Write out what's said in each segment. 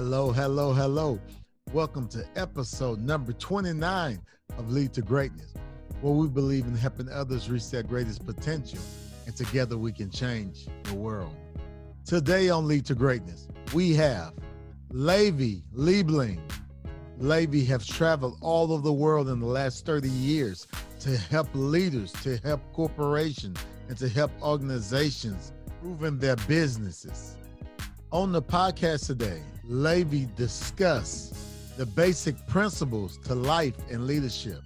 Hello, hello, hello. Welcome to episode number 29 of Lead to Greatness, where we believe in helping others reach their greatest potential, and together we can change the world. Today on Lead to Greatness, we have Levi Liebling. Levi has traveled all over the world in the last 30 years to help leaders, to help corporations, and to help organizations improve their businesses. On the podcast today, Levi discuss the basic principles to life and leadership.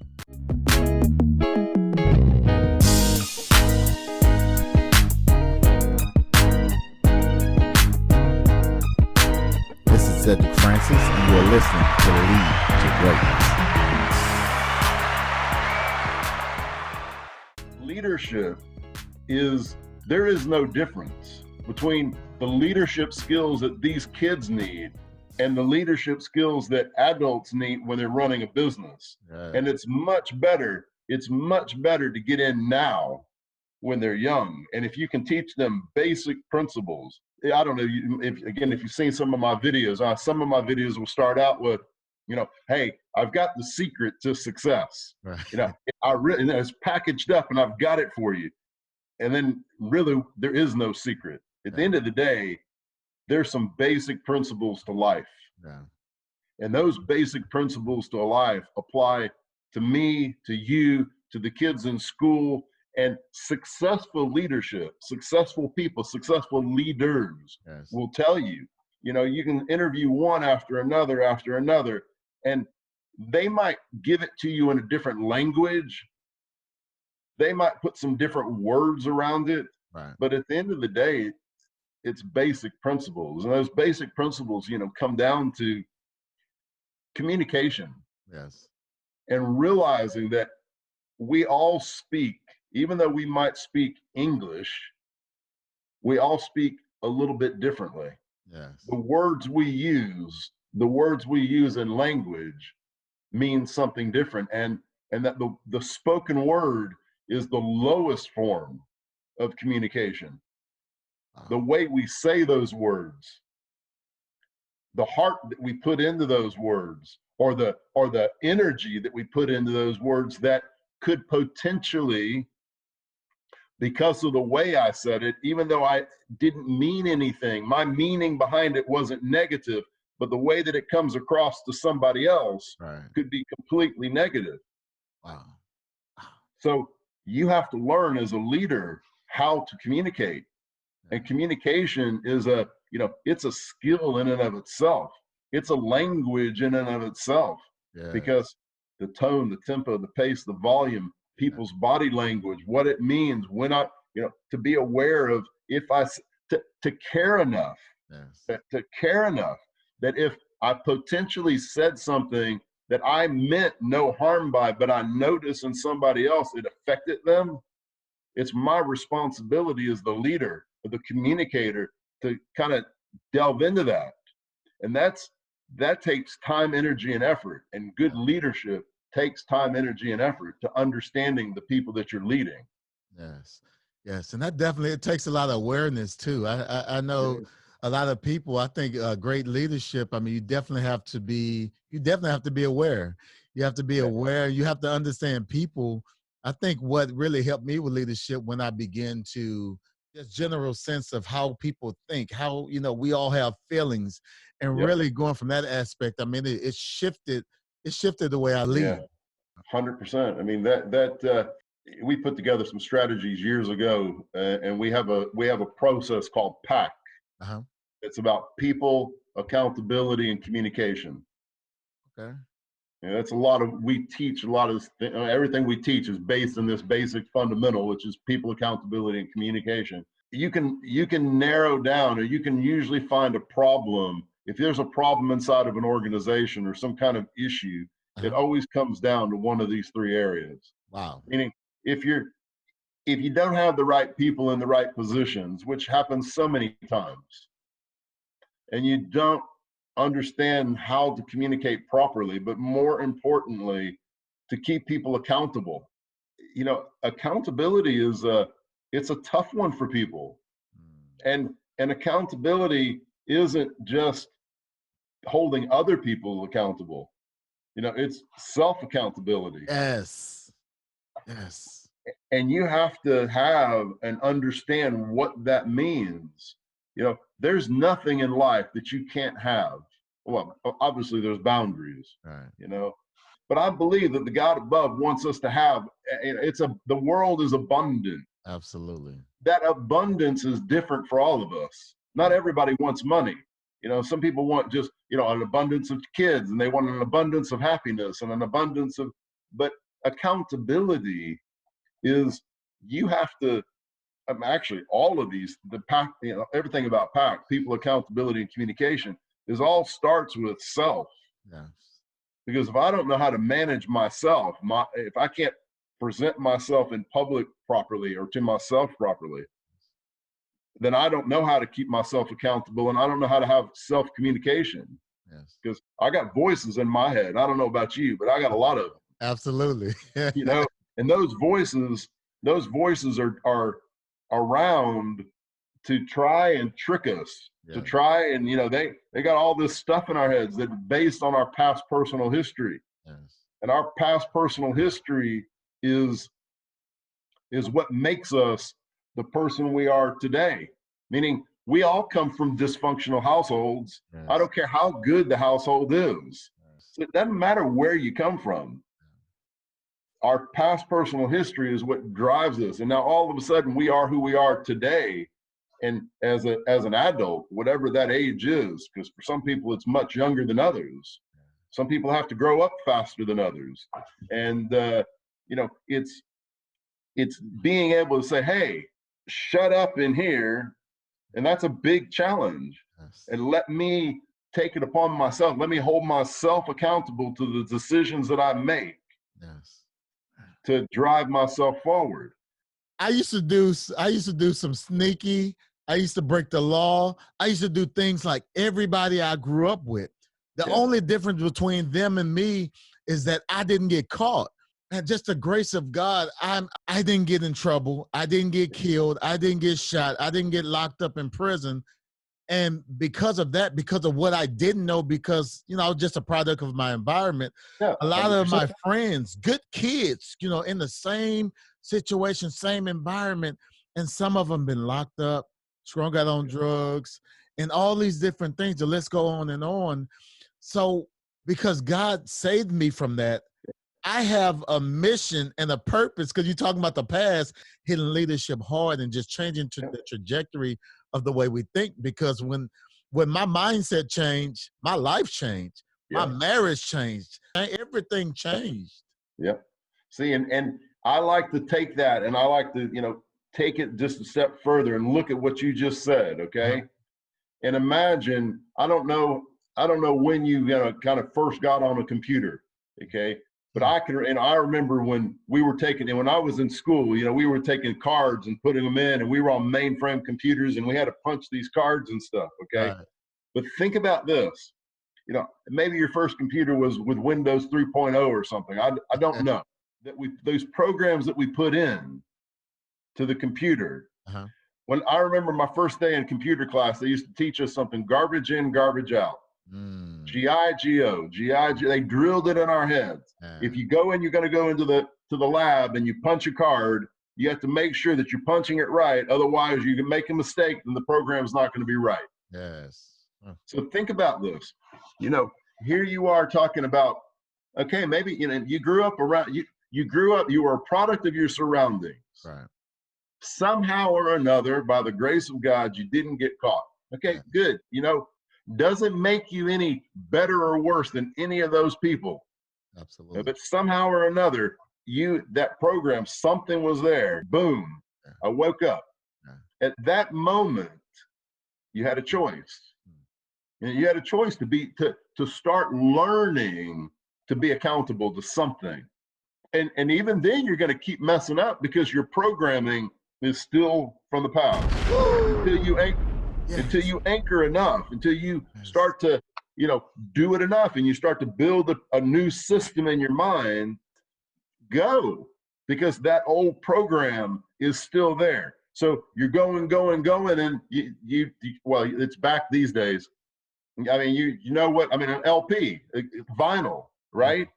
This is Cedric Francis, and you're listening to Lead to Greatness. Leadership there is no difference between the leadership skills that these kids need and the leadership skills that adults need when they're running a business. Right. And it's much better to get in now when they're young. And if you can teach them basic principles, I don't know, if you've seen some of my videos will start out with, hey, I've got the secret to success. Right. It's packaged up and I've got it for you. And then really there is no secret. At the end of the day, there's some basic principles to life. Yeah. And those basic principles to life apply to me, to you, to the kids in school, and successful leadership, successful people, successful leaders will tell you. You can interview one after another, and they might give it to you in a different language. They might put some different words around it. Right. But at the end of the day, it's basic principles. And those basic principles, come down to communication. Yes. And realizing that we all speak, even though we might speak English, we all speak a little bit differently. Yes. The words we use in language mean something different. And that the spoken word is the lowest form of communication. The way we say those words, the heart that we put into those words, or the energy that we put into those words that could potentially, because of the way I said it, even though I didn't mean anything, my meaning behind it wasn't negative, but the way that it comes across to somebody else could be completely negative. Wow. So you have to learn as a leader how to communicate. And communication is it's a skill in and of itself. It's a language in and of itself. Because the tone, the tempo, the pace, the volume, people's body language, what it means when to be aware of, to care enough, to care enough that if I potentially said something that I meant no harm by, but I noticed in somebody else it affected them, it's my responsibility as the leader, the communicator, to kind of delve into that. And that takes time, energy, and effort. And good leadership takes time, energy, and effort to understanding the people that you're leading. Yes. And that definitely, it takes a lot of awareness too. I know a lot of people, I think great leadership, you definitely have to be aware. You have to be aware. You have to understand people. I think what really helped me with leadership when I began to just general sense of how people think, how, we all have feelings, and really going from that aspect, it shifted the way I lead. 100%. That we put together some strategies years ago, and we have a process called PAC. It's about people, accountability, and communication. Okay. And that's everything we teach is based on this basic fundamental, which is people, accountability, and communication. You can narrow down, or you can usually find a problem. If there's a problem inside of an organization or some kind of issue, it always comes down to one of these three areas. Wow. Meaning, if you don't have the right people in the right positions, which happens so many times, and you don't understand how to communicate properly, but more importantly, to keep people accountable. Accountability it's a tough one for people. And accountability isn't just holding other people accountable. It's self-accountability. Yes. Yes. And you have to have and understand what that means. There's nothing in life that you can't have. Well, obviously there's boundaries, Right. but I believe that the God above wants us to have, the world is abundant. Absolutely. That abundance is different for all of us. Not everybody wants money. Some people want just, an abundance of kids, and they want an abundance of happiness and an abundance of, but accountability is, you have to, actually all of these, the pack, everything about pack, people, accountability, and communication is all starts with self. Yes. Because if I don't know how to manage myself, if I can't present myself in public properly or to myself properly, then I don't know how to keep myself accountable, and I don't know how to have self-communication. Yes. Because I got voices in my head. I don't know about you, but I got a lot of them. Absolutely. And those voices are around to try and trick us, to try and, they got all this stuff in our heads that's based on our past personal history. Yes. And our past personal history is what makes us the person we are today. Meaning, we all come from dysfunctional households. Yes. I don't care how good the household is. Yes. So it doesn't matter where you come from. Our past personal history is what drives us. And now all of a sudden we are who we are today. And as an adult, whatever that age is, because for some people it's much younger than others. Some people have to grow up faster than others. And, it's being able to say, hey, shut up in here. And that's a big challenge. Yes. And let me take it upon myself. Let me hold myself accountable to the decisions that I make. Yes. To drive myself forward. I used to do some sneaky. I used to break the law. I used to do things like everybody I grew up with. The only difference between them and me is that I didn't get caught. And just the grace of God, I didn't get in trouble. I didn't get killed. I didn't get shot. I didn't get locked up in prison. And because of that, because of what I didn't know, because, I was just a product of my environment, a lot 100%. of my friends, good kids, in the same situation, same environment, and some of them been locked up, strung out on drugs, and all these different things. The list go on and on. So because God saved me from that, I have a mission and a purpose, because you're talking about the past, hitting leadership hard and just changing the trajectory of the way we think. Because when my mindset changed, my life changed, my marriage changed, everything changed. Yep. See, and I like to take that, and I like to, take it just a step further and look at what you just said, okay? And imagine, I don't know when you kind of first got on a computer, okay? But I remember when we were and when I was in school, we were taking cards and putting them in, and we were on mainframe computers, and we had to punch these cards and stuff, okay? Right. But think about this, maybe your first computer was with Windows 3.0 or something. I don't know. Those programs that we put in to the computer. When I remember my first day in computer class, they used to teach us something: garbage in, garbage out. GIGO, they drilled it in our heads. If you go in, you're going to go into the lab and you punch a card, you have to make sure that you're punching it right. Otherwise, you can make a mistake and the program's not going to be right. Yes. So think about this. Here you are talking about, okay, maybe, you grew up around, you were a product of your surroundings. Right. Somehow or another, by the grace of God, you didn't get caught. Okay, good. Doesn't make you any better or worse than any of those people. Absolutely. But somehow or another, that program, something was there. Boom. I woke up. At that moment, you had a choice. And you had a choice to start learning to be accountable to something. And even then, you're going to keep messing up because your programming is still from the past. Until you anchor enough, until you start to, do it enough, and you start to build a new system in your mind, go, because that old program is still there. So you're going, and well, it's back these days. I mean, you know what? I mean, an LP, vinyl, right?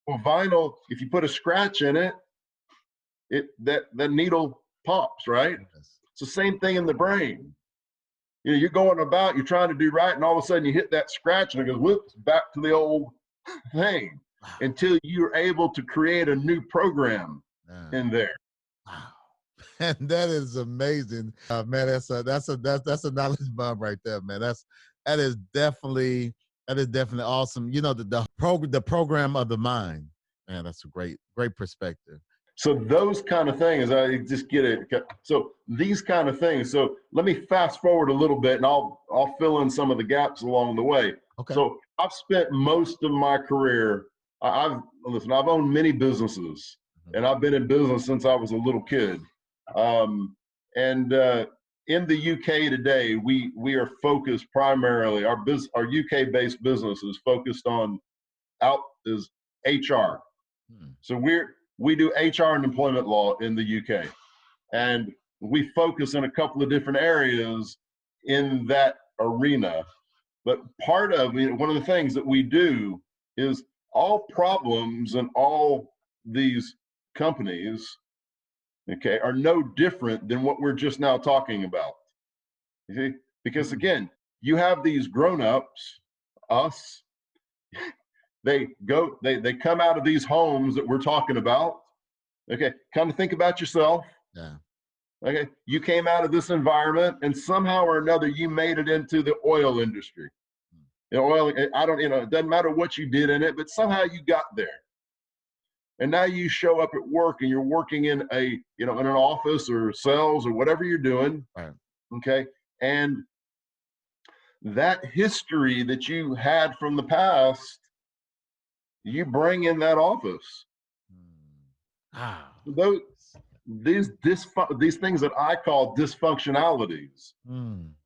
Well, vinyl, if you put a scratch in it, that needle pops, right? Yes. It's the same thing in the brain. You know, you're going about, you're trying to do right, and all of a sudden you hit that scratch, and it goes whoops back to the old thing Wow. until you're able to create a new program in there. Wow. And that is amazing, man. That's a knowledge bomb right there, man. That is definitely awesome. You know, the program of the mind, man. That's a great perspective. So those kind of things, I just get it. So these kind of things. So let me fast forward a little bit, and I'll fill in some of the gaps along the way. Okay. So I've spent most of my career. I've owned many businesses, and I've been in business since I was a little kid. In the UK today, we are focused primarily. Our UK based business is focused on is HR. So we do HR and employment law in the UK, and we focus in a couple of different areas in that arena. But part of one of the things that we do is all problems and all these companies, okay, are no different than what we're just now talking about. You see? Because again, you have these grown-ups, us, they come out of these homes that we're talking about. Okay, kind of think about yourself. Yeah. Okay, you came out of this environment, and somehow or another, you made it into the oil industry. You know, oil. It doesn't matter what you did in it, but somehow you got there. And now you show up at work, and you're working in in an office or sales or whatever you're doing. Right. Okay, and that history that you had from the past, you bring in that office. These things that I call dysfunctionalities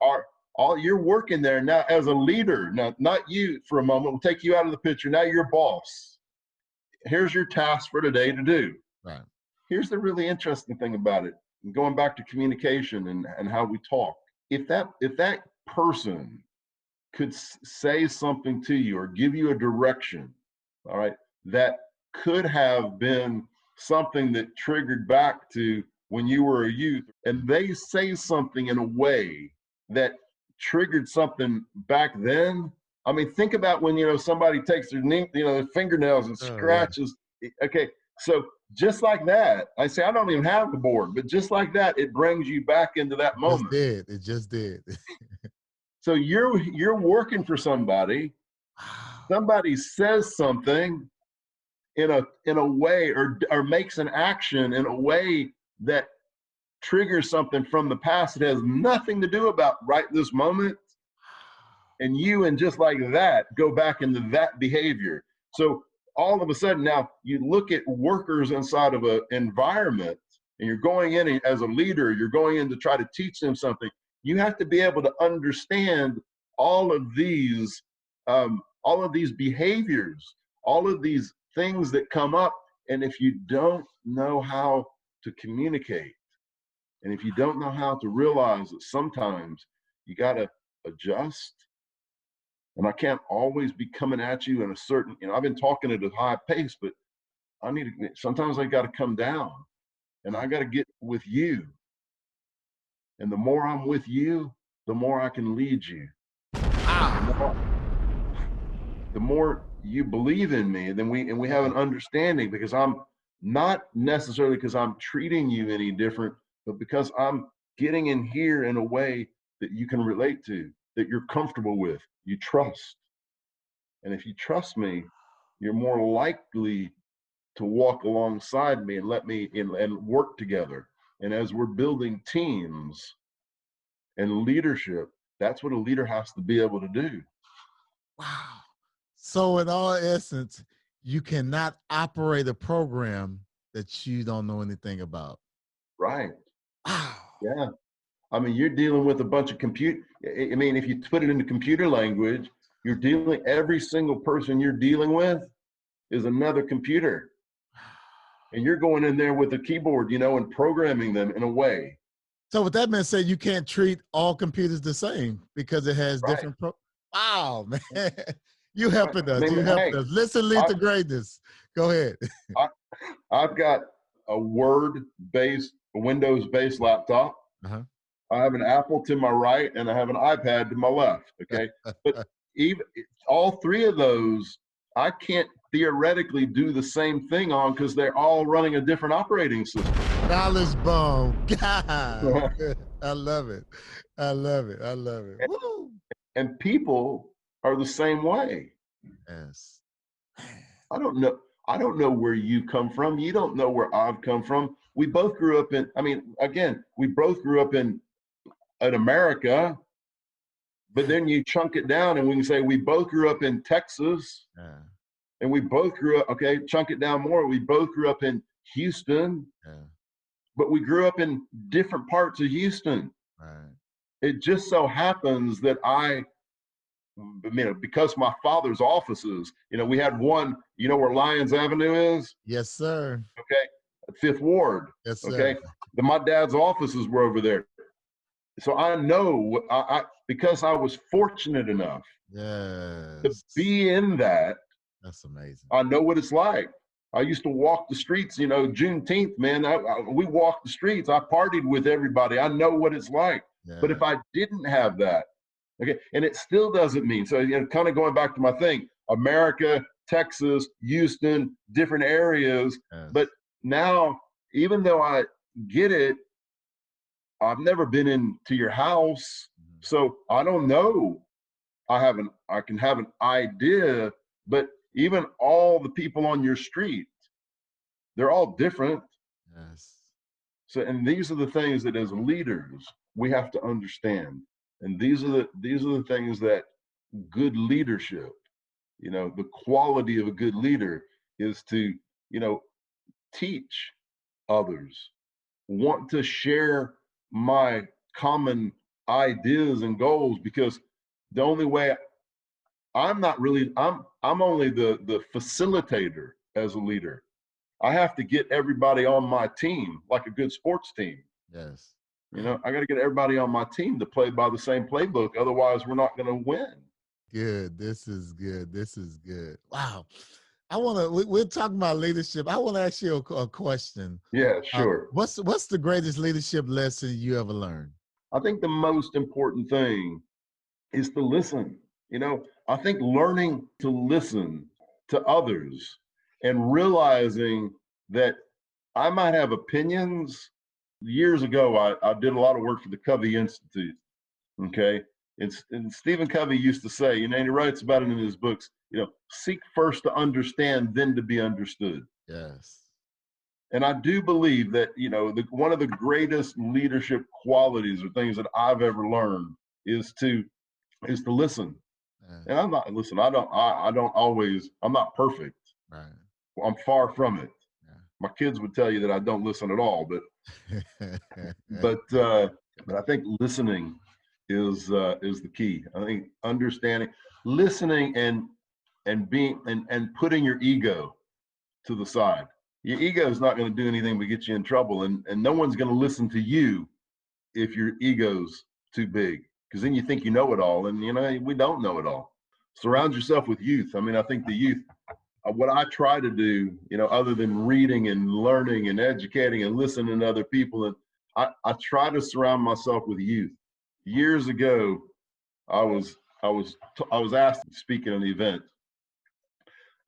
are all you're working there now as a leader. Now, not you for a moment. We'll take you out of the picture. Now you're boss. Here's your task for today to do. Right. Here's the really interesting thing about it. And going back to communication and how we talk. If that person could say something to you or give you a direction, all right, that could have been something that triggered back to when you were a youth, and they say something in a way that triggered something back then. I mean, think about when somebody takes their fingernails and scratches. Okay, so just like that, I say I don't even have the board, but just like that, it brings you back into that moment. It just did. So you're working for somebody. Somebody says something in a way or makes an action in a way that triggers something from the past that has nothing to do about right this moment. And just like that, go back into that behavior. So all of a sudden now you look at workers inside of an environment, and you're going in as a leader, you're going in to try to teach them something. You have to be able to understand all of these behaviors, all of these things that come up. And if you don't know how to communicate, and if you don't know how to realize that sometimes you got to adjust, and I can't always be coming at you in a certain, I've been talking at a high pace, but sometimes I got to come down, and I got to get with you. And the more I'm with you, the more I can lead you. The more you believe in me, then we have an understanding, because I'm not necessarily because I'm treating you any different, but because I'm getting in here in a way that you can relate to, that you're comfortable with, you trust. And if you trust me, you're more likely to walk alongside me and let me and work together. And as we're building teams and leadership, that's what a leader has to be able to do. Wow. So in all essence, you cannot operate a program that you don't know anything about. Right. Wow. Yeah. I mean, you're dealing with a bunch of if you put it into computer language, every single person you're dealing with is another computer. And you're going in there with a keyboard, and programming them in a way. So with that being said, you can't treat all computers the same because it has different Wow, man. You helping I us. mean, You helping hey, us. Listen, lead I, to greatness. Go ahead. I, I've got a Word-based, Windows-based laptop. Uh-huh. I have an Apple to my right, and I have an iPad to my left. Okay, but even all three of those, I can't theoretically do the same thing on because they're all running a different operating system. Knowledge bomb. God. I love it. I love it. I love it. Woo. And people are the same way. Yes. I don't know. I don't know where you come from. You don't know where I've come from. We both grew up in. I mean, again, we both grew up in America. But then you chunk it down, and we can say we both grew up in Texas, Yeah. and we both grew up. Okay, chunk it down more. We both grew up in Houston, Yeah. but we grew up in different parts of Houston. Right. It just so happens that because my father's offices, we had one, where Lyons Avenue is? Yes, sir. Okay. Fifth Ward. Yes, sir. Okay. My dad's offices were over there. So I know, because I was fortunate enough to Yes. be in that, That's amazing. I know what it's like. I used to walk the streets, Juneteenth, man. We walked the streets. I partied with everybody. I know what it's like. Yeah. But if I didn't have that, okay, and it still doesn't mean, so kind of going back to my thing, America, Texas, Houston, different areas. Yes. But now, even though I get it, I've never been into your house, so I don't know. I can have an idea, but even all the people on your street, they're all different. Yes. So, and these are the things that as leaders we have to understand. And these are the things that good leadership, the quality of a good leader is to, teach others, want to share my common ideas and goals, because the only way I'm only the facilitator as a leader. I have to get everybody on my team like a good sports team. Yes. I got to get everybody on my team to play by the same playbook. Otherwise, we're not going to win. Good. This is good. This is good. Wow. We're talking about leadership. I want to ask you a question. Yeah, sure. What's the greatest leadership lesson you ever learned? I think the most important thing is to listen. I think learning to listen to others and realizing that I might have opinions. Years ago, I did a lot of work for the Covey Institute. Okay. And Stephen Covey used to say, and he writes about it in his books, seek first to understand, then to be understood. Yes. And I do believe that, one of the greatest leadership qualities or things that I've ever learned is to listen. Yes. And I'm not not perfect. Right. I'm far from it. Yeah. My kids would tell you that I don't listen at all, but I think listening is the key. I think understanding, listening, and being and putting your ego to the side. Your ego is not going to do anything but get you in trouble, and no one's going to listen to you if your ego's too big, because then you think you know it all, and we don't know it all. Surround yourself with youth. I mean, I think the youth, what I try to do, other than reading and learning and educating and listening to other people, and I try to surround myself with youth. Years ago, I was asked to speak at an event,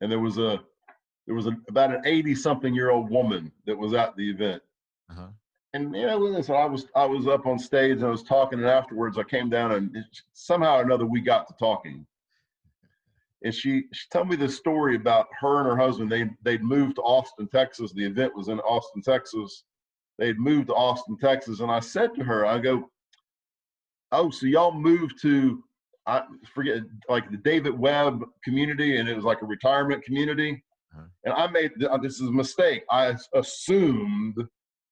and there was about an 80-something-year-old woman that was at the event. Uh-huh. And listen, I was up on stage and I was talking, and afterwards I came down, and somehow or another we got to talking. And she told me this story about her and her husband. They'd moved to Austin, Texas. The event was in Austin, Texas. They'd moved to Austin, Texas, and I said to her, I go, "Oh, so y'all moved to, I forget, like the David Webb community, and it was like a retirement community." Uh-huh. And I made this is a mistake. I assumed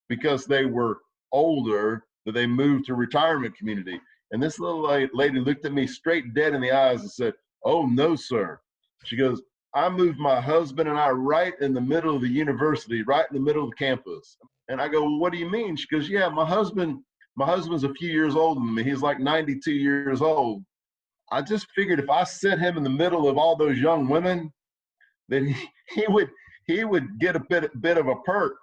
because they were older that they moved to retirement community. And this little lady looked at me straight dead in the eyes and said, "Oh, no, sir." She goes, "I moved my husband and I right in the middle of the university, right in the middle of the campus." And I go, "Well, what do you mean?" She goes, "Yeah, my husband's a few years older than me. He's like 92 years old. I just figured if I set him in the middle of all those young women, then he would get a bit of a perk.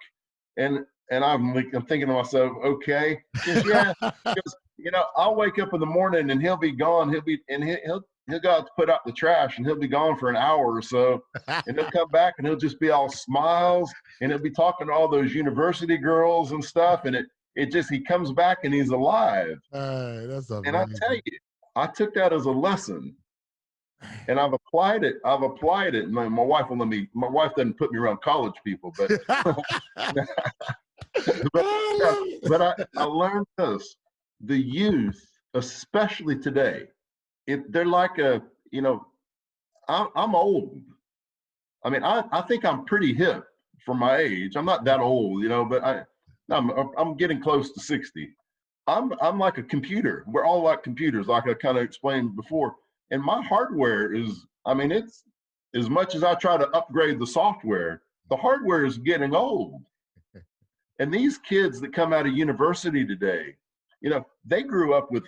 And I'm thinking to myself, okay, because yeah, because I'll wake up in the morning and he'll be gone. He'll go out to put out the trash and he'll be gone for an hour or so, and he'll come back and he'll just be all smiles and he'll be talking to all those university girls and stuff. And he comes back and he's alive. That's amazing. And I tell you, I took that as a lesson. And I've applied it. And my wife will let me. My wife doesn't put me around college people, but I learned this: the youth, especially today, they're like I'm old. I mean, I think I'm pretty hip for my age. I'm not that old, but I'm getting close to 60. I'm like a computer. We're all like computers, like I kind of explained before. And my hardware is, it's as much as I try to upgrade the software, the hardware is getting old. And these kids that come out of university today, they grew up with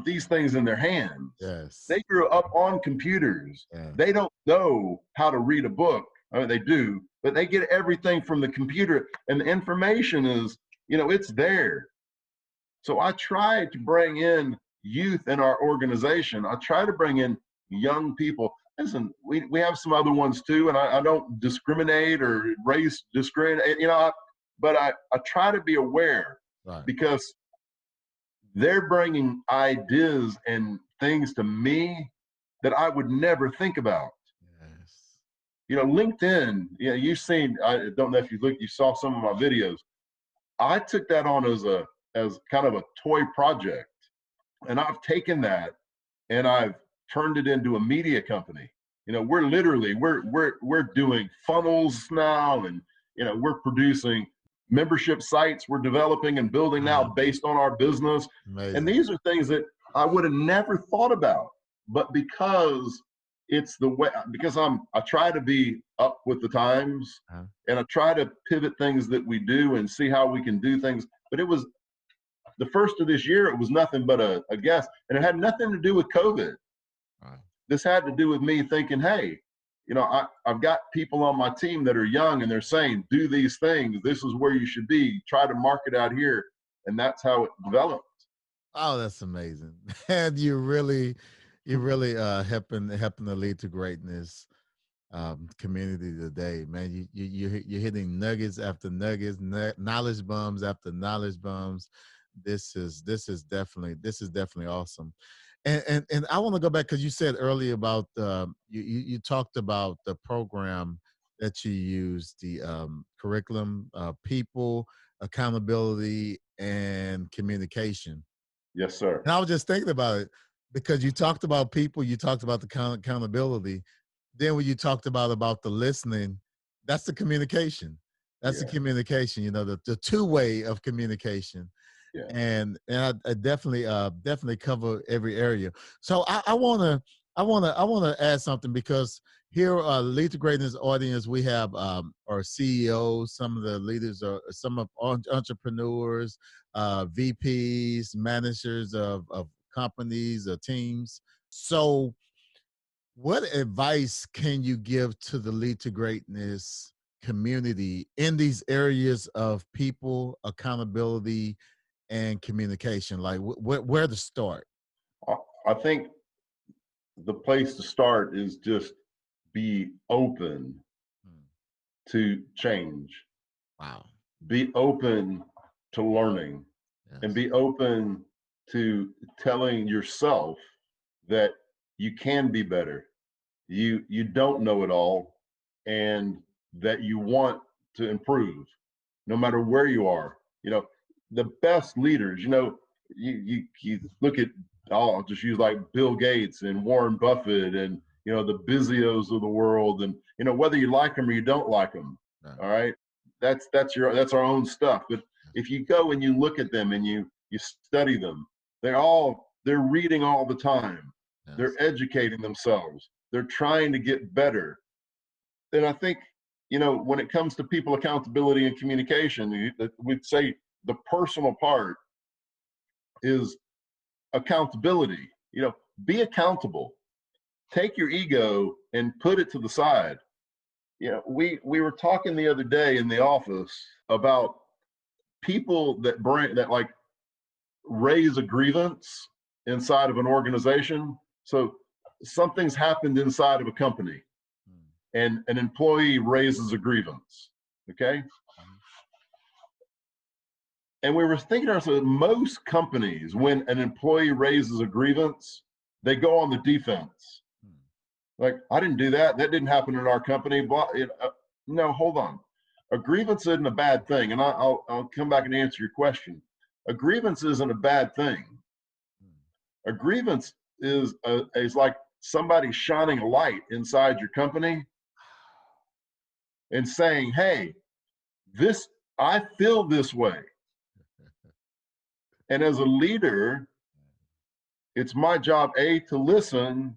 these things in their hands. Yes. They grew up on computers. Yeah. They don't know how to read a book. They do, but they get everything from the computer, and the information is, it's there. So I try to bring in youth in our organization. I try to bring in young people. Listen, we have some other ones too, and I don't discriminate or race discriminate, but I try to be aware, right, because they're bringing ideas and things to me that I would never think about. Yes. LinkedIn, you've seen, I don't know if you saw some of my videos. I took that on as kind of a toy project. And I've taken that and I've turned it into a media company. We're literally, we're doing funnels now, and, we're producing membership sites we're developing and building now based on our business. Amazing. And these are things that I would have never thought about, but because it's the way, because I try to be up with the times, and I try to pivot things that we do and see how we can do things. But it was, the first of this year, it was nothing but a guess, and it had nothing to do with COVID. Right. This had to do with me thinking, hey, I've got people on my team that are young, and they're saying, do these things. This is where you should be. Try to market out here, and that's how it developed. Oh, that's amazing, and you really helping to lead to greatness. Community today, man. You're hitting nuggets after nuggets, knowledge bombs after knowledge bombs. This is definitely awesome. And I want to go back, because you said earlier about you talked about the program that you use, the curriculum, people, accountability, and communication. Yes, sir. And I was just thinking about it, because you talked about people, you talked about the accountability. Then when you talked about the listening, that's the communication. That's the communication, the two-way of communication. Yeah. And I definitely cover every area. So I wanna add something, because here, Lead to Greatness audience, we have our CEOs, some of the leaders, are some of entrepreneurs, VPs, managers of companies or teams. So what advice can you give to the Lead to Greatness community in these areas of people, accountability, and communication? Like where to start? I think the place to start is just be open to change. Wow. Be open to learning. Yes. And be open to telling yourself that you can be better. You don't know it all, and that you want to improve no matter where you are. The best leaders, you look at, I'll just use like Bill Gates and Warren Buffett and, the Bizios of the world, and, whether you like them or you don't like them. Right. All right. That's our own stuff. But if you go and you look at them and you study them, they're reading all the time. Yes. They're educating themselves. They're trying to get better. And I think, when it comes to people accountability and communication, we'd say the personal part is accountability. be accountable. Take your ego and put it to the side. We were talking the other day in the office about people that like raise a grievance inside of an organization. So something's happened inside of a company and an employee raises a grievance. Okay. And we were thinking to ourselves, most companies, when an employee raises a grievance, they go on the defense. Like, I didn't do that. That didn't happen in our company. No, hold on. A grievance isn't a bad thing. And I'll come back and answer your question. A grievance isn't a bad thing. A grievance is like somebody shining a light inside your company and saying, hey, I feel this way. And as a leader, it's my job, to listen,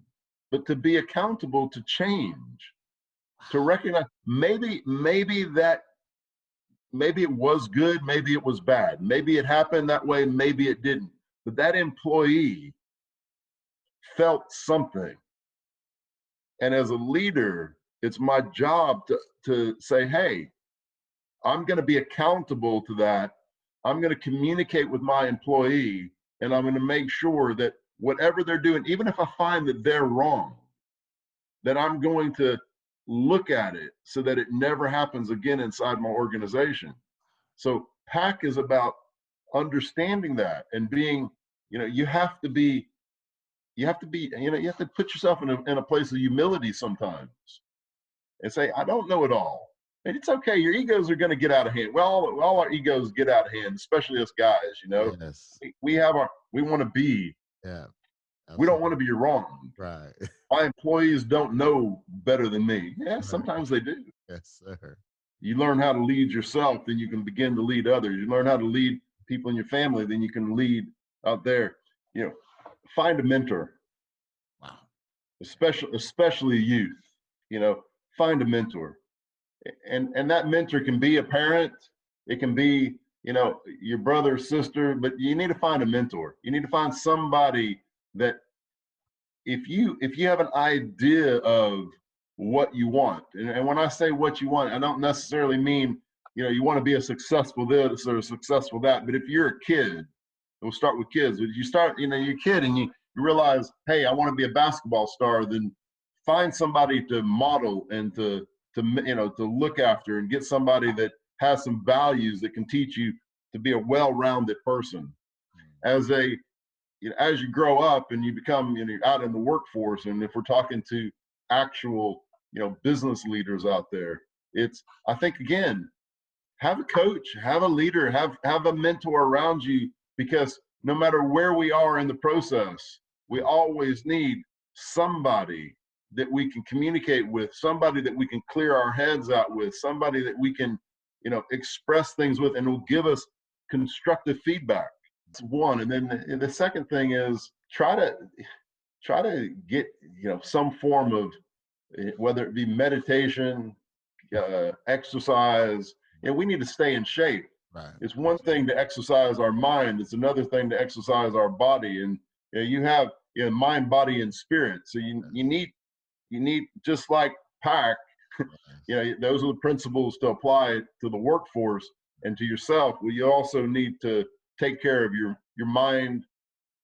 but to be accountable to change, to recognize maybe it was good, maybe it was bad, maybe it happened that way, maybe it didn't. But that employee felt something. And as a leader, it's my job to say, hey, I'm going to be accountable to that. I'm going to communicate with my employee, and I'm going to make sure that whatever they're doing, even if I find that they're wrong, that I'm going to look at it so that it never happens again inside my organization. So PAC is about understanding that and being, you have to put yourself in a place of humility sometimes and say, I don't know it all. And it's okay. Your egos are going to get out of hand. Well, all our egos get out of hand, especially us guys, Yes. we want to be, Yeah. We don't want to be wrong. Right. My employees don't know better than me. Yeah, sometimes they do. Yes, sir. You learn how to lead yourself, then you can begin to lead others. You learn how to lead people in your family, then you can lead out there. Find a mentor. Wow. Especially youth. Find a mentor. And that mentor can be a parent. It can be, your brother or sister, but you need to find a mentor. You need to find somebody that if you have an idea of what you want, and when I say what you want, I don't necessarily mean, you want to be a successful this or a successful that, but if you're a kid, we'll start with kids. If you start, you're a kid and you realize, hey, I want to be a basketball star, then find somebody to model and to look after, and get somebody that has some values that can teach you to be a well-rounded person. As you grow up and you become, you're out in the workforce, and if we're talking to actual, business leaders out there, I think, again, have a coach, have a leader, have a mentor around you, because no matter where we are in the process, we always need somebody that we can communicate with, somebody that we can clear our heads out with, somebody that we can, express things with, and will give us constructive feedback. That's one. And then the second thing is try to get, some form of, whether it be meditation, exercise. We need to stay in shape. Right. It's one thing to exercise our mind. It's another thing to exercise our body. And you have mind, body, and spirit. So you need, just like PAC, those are the principles to apply to the workforce and to yourself. Well, you also need to take care of your mind,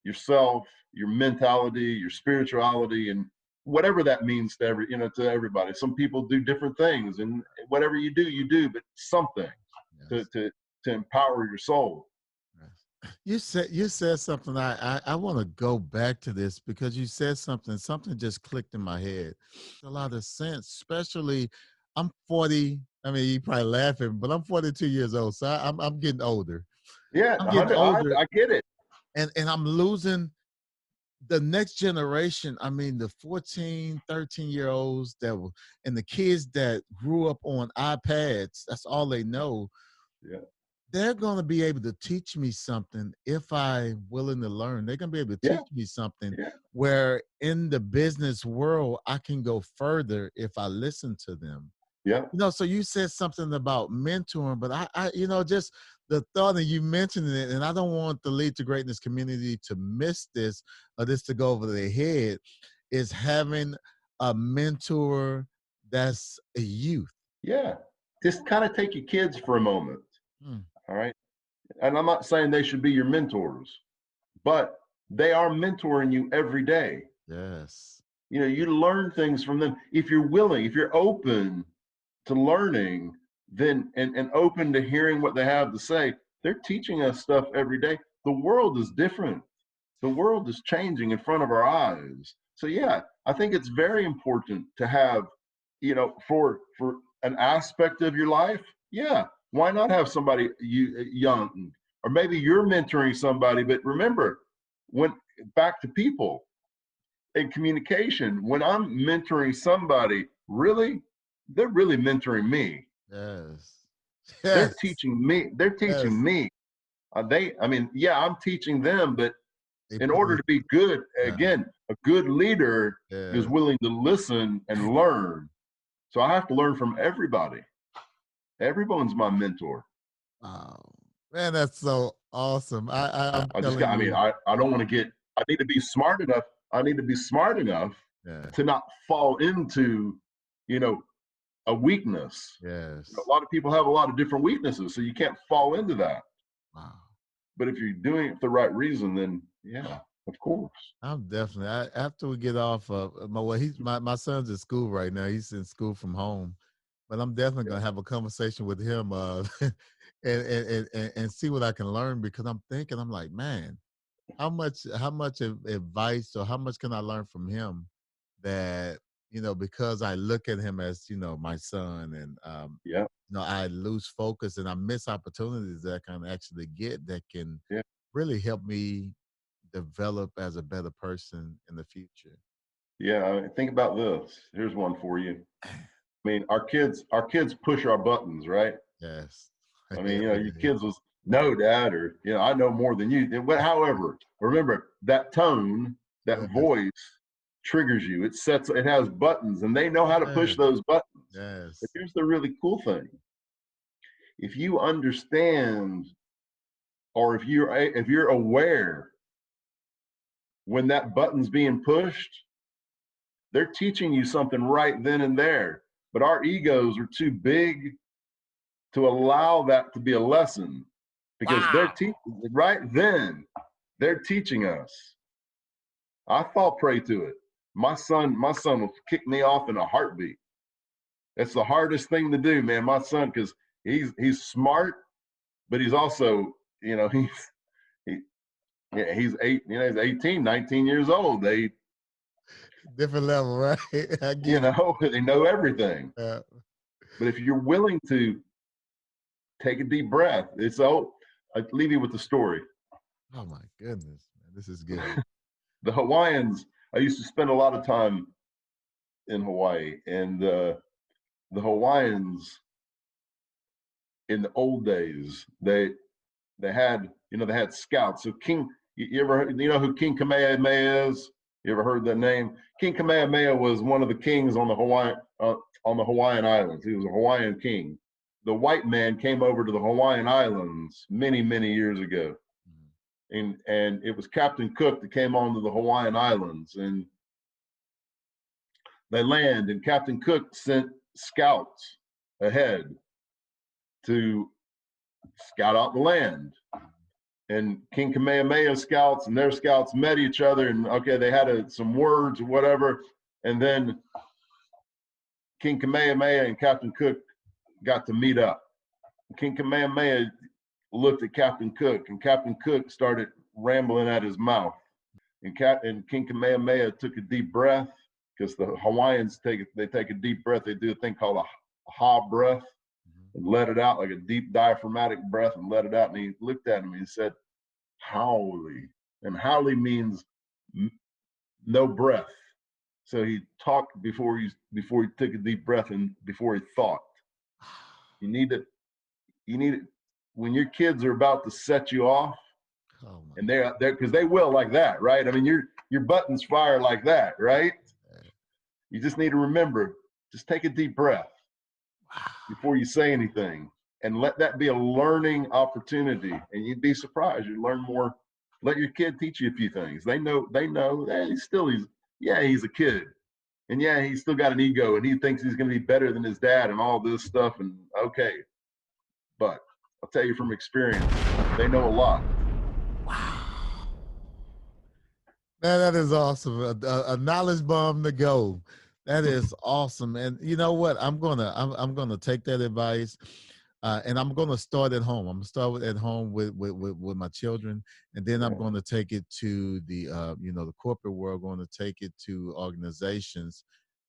yourself, your mentality, your spirituality, and whatever that means to everybody. Some people do different things, and whatever you do, but something to empower your soul. You said something. I want to go back to this, because you said something just clicked in my head. A lot of sense, especially I'm 40. I mean, you probably laughing, but I'm 42 years old, so I'm getting older. Yeah, I'm getting older. I get it. And I'm losing the next generation. I mean, the 14, 13-year-olds and the kids that grew up on iPads, that's all they know. Yeah. They're going to be able to teach me something if I'm willing to learn. They're going to be able to teach me something where in the business world, I can go further if I listen to them. Yeah. So you said something about mentoring, but I just the thought, and you mentioned it, and I don't want the Lead to Greatness community to miss this or this to go over their head, is having a mentor that's a youth. Yeah. Just kind of take your kids for a moment. Mm, All right. And I'm not saying they should be your mentors, but they are mentoring you every day. yes. You know, you learn things from them. If you're willing, if you're open to learning, then and open to hearing what they have to say, they're teaching us stuff every day. The world is different. The world is changing in front of our eyes. So yeah, I think it's very important to have, you know, for an aspect of your life, yeah, why not have somebody young, or maybe you're mentoring somebody, but remember, when back to people in communication, when I'm mentoring somebody, really, they're really mentoring me. Yes. They're Yes. teaching me. They're Yes. teaching me. I mean, yeah, I'm teaching them, but They in put order you, to be good, yeah. again, a good leader is Yes. willing to listen and learn. So I have to learn from everybody. Everyone's my mentor. Wow. Man, that's so awesome. I'm I just got, telling I mean, you. I don't want to get, I need to be smart enough. I need to be smart enough Yeah. to not fall into, you know, a weakness. You know, Yes. a lot of people have a lot of different weaknesses, so you can't fall into that. Wow. But if you're doing it for the right reason, then yeah, of course. I'm definitely, after we get off of well, my son's in school right now. He's in school from home, but I'm definitely Yeah, gonna have a conversation with him, and see what I can learn, because I'm thinking, I'm like, man, how much advice, or how much can I learn from him, that, because I look at him as, my son, and yeah, I lose focus and I miss opportunities that I can actually get, that can yeah, really help me develop as a better person in the future. yeah. I mean, think about this. Here's one for you. I mean, our kids push our buttons, right? Yes. I mean, you know, Every your day. kids was no, dad, or I know more than you. However, remember that tone, that Yes. voice triggers you. It has buttons, and they know how to push Yes. those buttons. But Yes. here's the really cool thing: if you understand, or if you're aware when that button's being pushed, they're teaching you something right then and there. But our egos are too big to allow that to be a lesson, because they're Wow. teaching right then. They're teaching us. I fall prey to it. My son will kick me off in a heartbeat. That's the hardest thing to do, man. My son, because he's smart, but he's also, he, yeah, he's 18, 19 years old. Different level, right? I get it. They know everything. Uh, But if you're willing to take a deep breath, I leave you with the story. oh my goodness, man, this is good. The Hawaiians, I used to spend a lot of time in Hawaii, and the Hawaiians in the old days, they had scouts. So you know who King Kamehameha is? You ever heard that name? King Kamehameha was one of the kings on the Hawaiian Islands. He was a Hawaiian king. The white man came over to the Hawaiian Islands many, many years ago. Mhm. And it was Captain Cook that came onto the Hawaiian Islands, and they land, and Captain Cook sent scouts ahead to scout out the land. And King Kamehameha scouts and their scouts met each other, and okay, they had some words or whatever, and then King Kamehameha and Captain Cook got to meet up. King Kamehameha looked at Captain Cook, and Captain Cook started rambling at his mouth. And King Kamehameha took a deep breath, because the Hawaiians take a deep breath. They do a thing called a ha breath, Mhm. and let it out, like a deep diaphragmatic breath, and let it out. And he looked at him and he said, "Haole." And haole means no breath. So he talked before he took a deep breath, and before he thought. You need to you need it when your kids are about to set you off, Oh my and they're because they will, like that, right? I mean, your buttons fire like that, right? God. You just need to remember, just take a deep breath Wow. before you say anything, and let that be a learning opportunity. And you'd be surprised. You learn more. Let your kid teach you a few things. They know, he's a kid. And yeah, he's still got an ego and he thinks he's going to be better than his dad and all this stuff. And okay, but I'll tell you from experience, they know a lot. Wow. Man, that is awesome. A knowledge bomb to go. That is awesome. And you know what? I'm gonna take that advice, and I'm gonna start at home. I'm gonna start at home with my children, and then I'm going to take it to the the corporate world. Going to take it to organizations,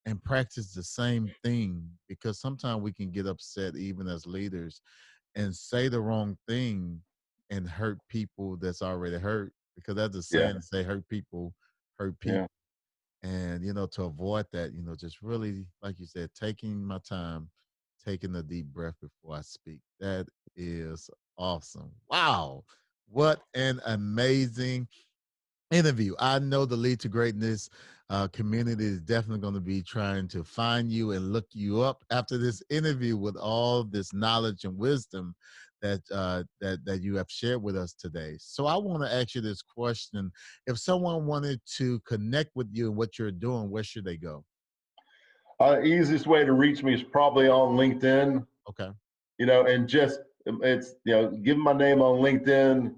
and practice the same thing, because sometimes we can get upset even as leaders and say the wrong thing and hurt people that's already hurt, because that's the saying, say hurt people hurt people. Yeah. And to avoid that, just really, like you said, taking my time, taking a deep breath before I speak. That is awesome. Wow, what an amazing interview. I know the Lead to Greatness community is definitely going to be trying to find you and look you up after this interview, with all this knowledge and wisdom that that you have shared with us today. So I want to ask you this question: if someone wanted to connect with you and what you're doing, where should they go? Easiest way to reach me is probably on LinkedIn. Okay. And just give them my name on LinkedIn.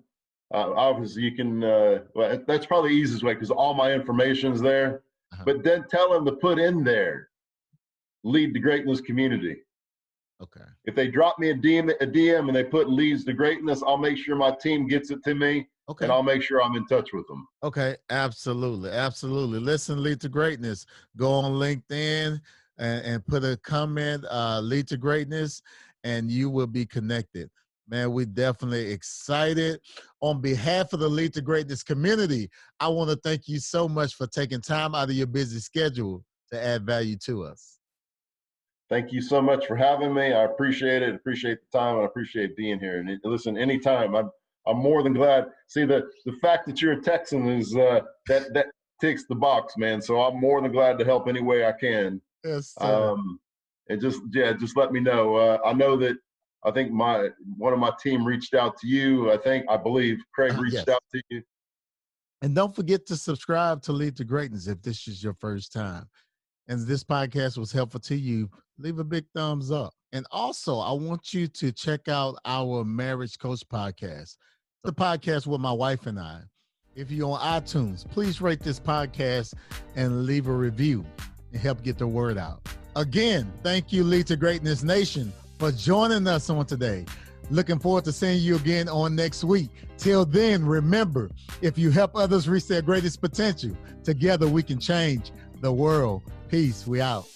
Obviously, you can. Well, that's probably the easiest way, because all my information's there. But then tell them to put in there, Lead to Greatness Community. Okay. If they drop me a DM and they put Leads to Greatness, I'll make sure my team gets it to me. Okay. And I'll make sure I'm in touch with them. Okay. Absolutely. Absolutely. Listen, Lead to Greatness. Go on LinkedIn and put a comment, Lead to Greatness, and you will be connected. Man, we're definitely excited. On behalf of the Lead to Greatness community, I want to thank you so much for taking time out of your busy schedule to add value to us. Thank you so much for having me. I appreciate it. Appreciate the time. I appreciate being here. And listen, anytime, I'm more than glad. See, the fact that you're a Texan is that ticks the box, man. So I'm more than glad to help any way I can. Yes, sir. And just let me know. I know that I think one of my team reached out to you. I believe Craig reached out to you. And don't forget to subscribe to Lead to Greatness if this is your first time. And this podcast was helpful to you, leave a big thumbs up. And also, I want you to check out our Marriage Coach podcast. The podcast with my wife and I. If you're on iTunes, please rate this podcast and leave a review and help get the word out. Again, thank you, Lead to Greatness Nation, for joining us on today. Looking forward to seeing you again on next week. Till then, remember, if you help others reach their greatest potential, together we can change the world. Peace. We out.